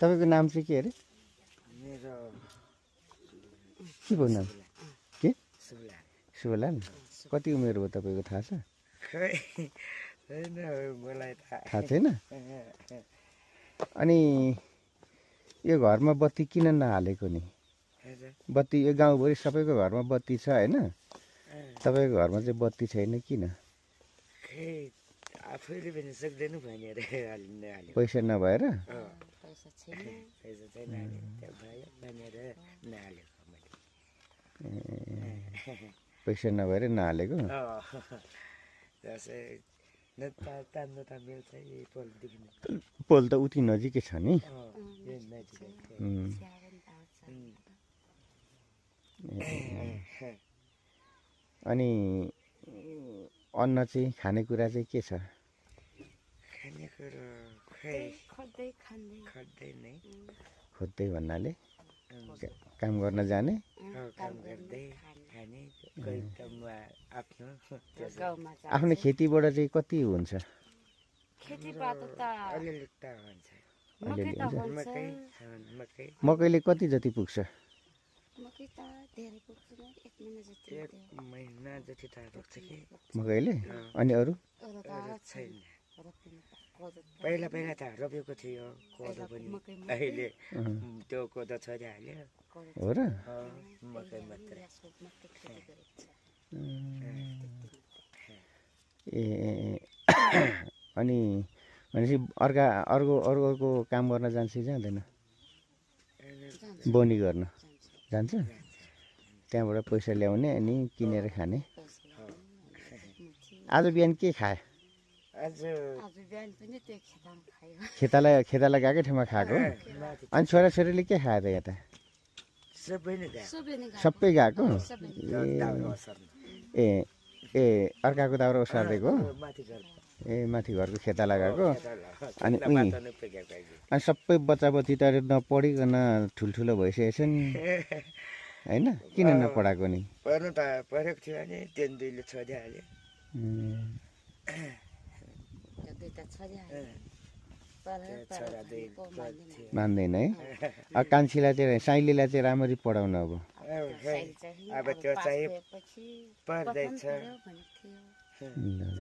तपाईँको नाम चाहिँ के अरे? मेरो के भयो नाम? के? सुबलाल। शिवलाल। कति उमेर हो तपाईँको थाहा छ? खै होइन मलाई थाहा छैन? अनि यो घरमा बत्ती किन नहालेको नि? बत्ती यो गाउँभरि सबैको घरमा बत्ती छ होइन? तपाईँको घरमा चाहिँ बत्ती छैन किन? खै आफैले पनि सक्दैन भनेर हाल्नु पैसा नभएर? पैसा छैन त्यो भयो भनेर नहालेको मैले। पैसा नभएर नहालेको? तान्नु त मिल्छ यही पोलदेखि। पोल त उति नजिकै छ नि। अनि अन्न चाहिँ खानेकुरा चाहिँ के छ? खानेकुरो खै खोज्दै नै। खोज्दै भन्नाले काम गर्न जाने? काम गर्दै खाने कोही त म आफ्नो आफ्नो खेतीबाट चाहिँ कति हुन्छ? खेतीपात त अलिअलि त हुन्छ। अलिअलि हुन्छ। मकै मकैले कति जति पुग्छ? मकै त धेरै पुग्दैन, एक महिना जति एक महिना जति त रोप्छ कि मकैले? अनि अरू? छैन। पहिला पहिला त रोपेको थियो कोदो पनि, अहिले त्यो कोदो छोडिहाल्यो। हो र? मकै मात्रै। ए अनि भनेपछि अर्को काम गर्न जान्छ कि जाँदैन? बोनी गर्न जान्छ? त्यहाँबाट पैसा ल्याउने अनि किनेर खाने? आज बिहान के खाए? आज बिहान पनि त्यो खेतामा खायो। खेताला गएकै ठाउँमा खाएको? अनि छोराछोरीले के खायो त यता? सबै नै गयो। सबै गएको? दाउरा ओसार्नु। ए अर्काको दाउरा ओसारिदिएको? माथि घर ए माथि घरको खेताला गएको? अनि पुगेको अनि सबै बच्चाबच्ची त नपढिकन ठुल्ठुलो भइसकेछन् होइन? किन नपढाएको नि? पढ्नु त पढेको थियो भने त्यहाँ दुईले छोडिहाल्यो। मान्दैन है? कान्छीलाई चाहिँ साइलीलाई चाहिँ राम्ररी पढाउनु अब। अब त्यो चाहिँ पढ्दैछ।